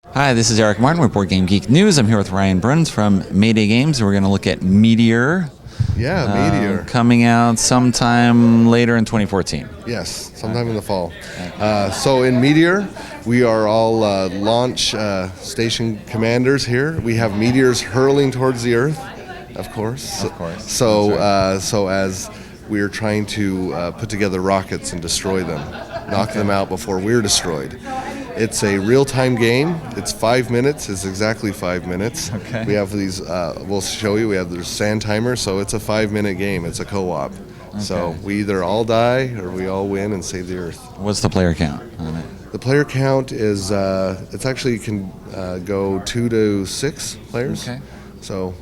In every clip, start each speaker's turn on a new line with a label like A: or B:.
A: Hi, this is Eric Martin with Board Game Geek News. I'm here with Ryan Bruns from ACD Games, and we're going to look at Meteor.
B: Yeah, Meteor.
A: Coming out sometime later in 2014.
B: Yes, sometime in the fall. So in Meteor, we are all launch station commanders here. We have meteors hurling towards the Earth, of course.
A: Of course.
B: So,
A: That's
B: so as we're trying to put together rockets and destroy them, knock them out before we're destroyed. It's a real-time game. It's 5 minutes. It's exactly 5 minutes.
A: Okay.
B: We have these. We'll show you. We have the sand timer, so it's a 5-minute game. It's a co-op. Okay. So we either all die or we all win and save the Earth.
A: What's the player count on it?
B: The player count is. It's actually can go 2 to 6 players.
A: Okay.
B: So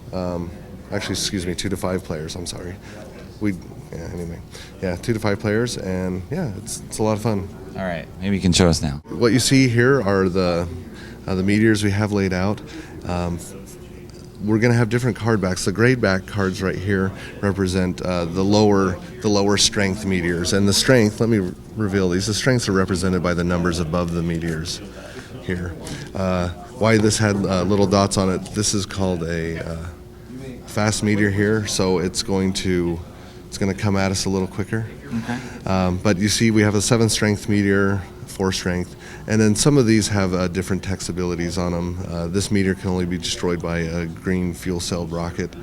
B: actually, excuse me, 2 to 5 players. I'm sorry. Anyway, 2 to 5 players, and it's a lot of fun.
A: All right, maybe you can show us now.
B: What you see here are the meteors we have laid out. We're going to have different card backs. The grade back cards right here represent the lower strength meteors, and the strength. Let me reveal these. The strengths are represented by the numbers above the meteors here. Why this had little dots on it? This is called a fast meteor here, so it's going to come at us a little quicker.
A: Okay.
B: But you see we have a 7 strength meteor, 4 strength, and then some of these have different text abilities on them. This meteor can only be destroyed by a green fuel cell rocket,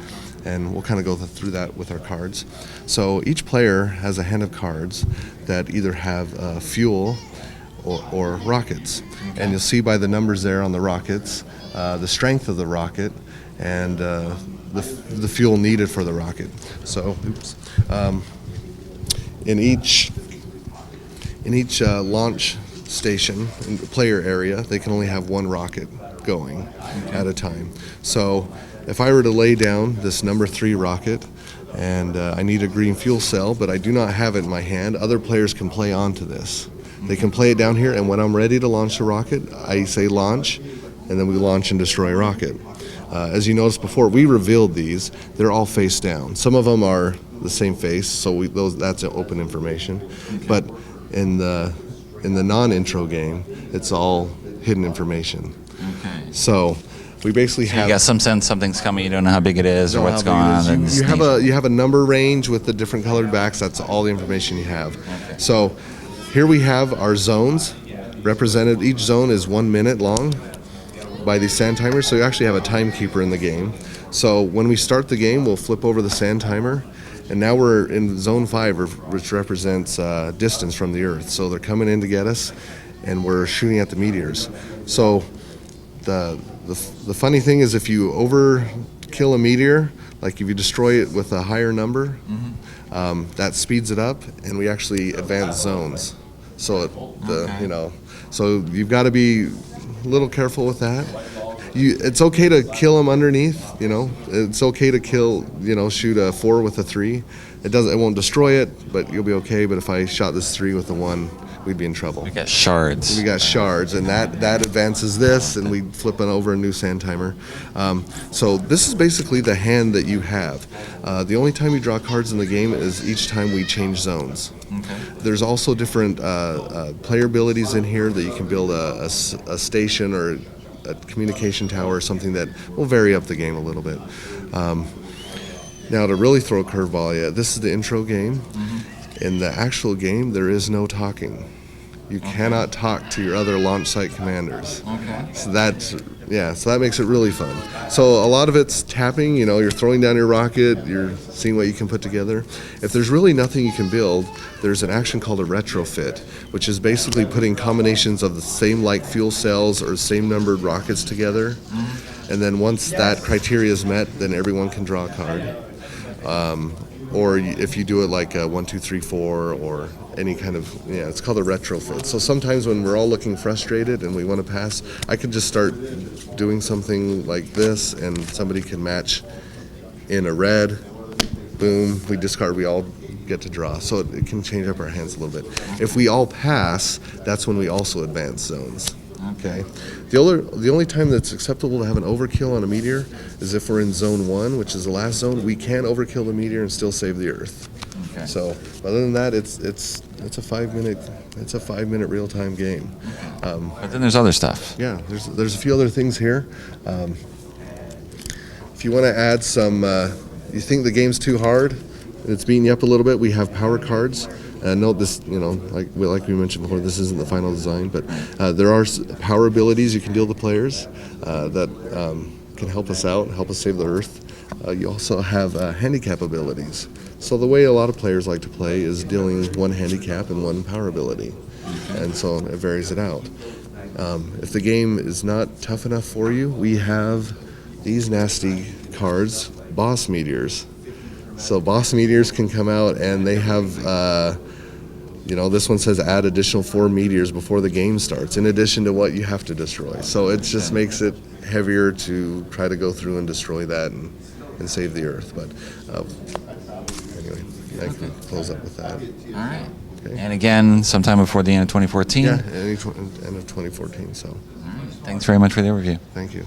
B: and we'll kind of go through that with our cards. So each player has a hand of cards that either have fuel or rockets. Okay. And you'll see by the numbers there on the rockets, the strength of the rocket, and the fuel needed for the rocket. So, in each launch station player area, they can only have one rocket going at a time. So, if I were to lay down this number 3 rocket, and I need a green fuel cell, but I do not have it in my hand, other players can play onto this. They can play it down here, and when I'm ready to launch the rocket, I say launch, and then we launch and destroy a rocket. As you noticed before, we revealed these. They're all face down. Some of them are the same face, so that's open information. Okay. But in the non-intro game, it's all hidden information. Okay. So we basically have.
A: You got some sense something's coming. You don't know how big it is or what's going on.
B: You have a number range with the different colored backs. That's all the information you have. Okay. So here we have our zones represented. Each zone is 1 minute long by these sand timers, so you actually have a timekeeper in the game. So when we start the game, we'll flip over the sand timer, and now we're in zone 5, which represents distance from the Earth. So they're coming in to get us, and we're shooting at the meteors. So the funny thing is, if you overkill a meteor, like if you destroy it with a higher number, that speeds it up, and we actually advance zones. So so you've got to be a little careful with that. It's okay to kill them underneath, It's okay to shoot a 4 with a 3. It won't destroy it, but you'll be okay. But if I shot this 3 with a 1, we'd be in trouble.
A: We got shards.
B: And that advances this, and we flip it over a new sand timer. So this is basically the hand that you have. The only time you draw cards in the game is each time we change zones. Okay. There's also different player abilities in here that you can build a station or a communication tower or something that will vary up the game a little bit. Now, to really throw a curveball, this is the intro game. In the actual game, there is no talking. You cannot talk to your other launch site commanders. Okay. So that makes it really fun. So a lot of it's tapping, you're throwing down your rocket, you're seeing what you can put together. If there's really nothing you can build, there's an action called a retrofit, which is basically putting combinations of the same fuel cells or same numbered rockets together. And then once that criteria is met, then everyone can draw a card. Or if you do it like 1, 2, 3, 4, or any kind of, it's called a retrofit. So sometimes when we're all looking frustrated and we want to pass, I could just start doing something like this, and somebody can match in a red. Boom, we discard, we all get to draw. So it can change up our hands a little bit. If we all pass, that's when we also advance zones. Okay. The only time that's acceptable to have an overkill on a meteor is if we're in zone 1, which is the last zone. We can overkill the meteor and still save the Earth. Okay. So other than that, it's It's a 5-minute. It's a 5-minute real-time game.
A: But then there's other stuff.
B: Yeah, there's a few other things here. If you want to add some, you think the game's too hard, it's beating you up a little bit. We have power cards. Note this, like we mentioned before, this isn't the final design, but there are power abilities you can deal to players that can help us out, help us save the Earth. You also have handicap abilities. So the way a lot of players like to play is dealing one handicap and one power ability, and so it varies it out. If the game is not tough enough for you, we have these nasty cards, boss meteors. So boss meteors can come out, and they have, this one says add additional 4 meteors before the game starts, in addition to what you have to destroy. So it just makes it heavier to try to go through and destroy that and save the Earth. But anyway, I can close up with that.
A: All right.
B: Okay.
A: And again, sometime before the end of 2014?
B: Yeah, end of 2014. So.
A: All right. Thanks very much for the overview.
B: Thank you.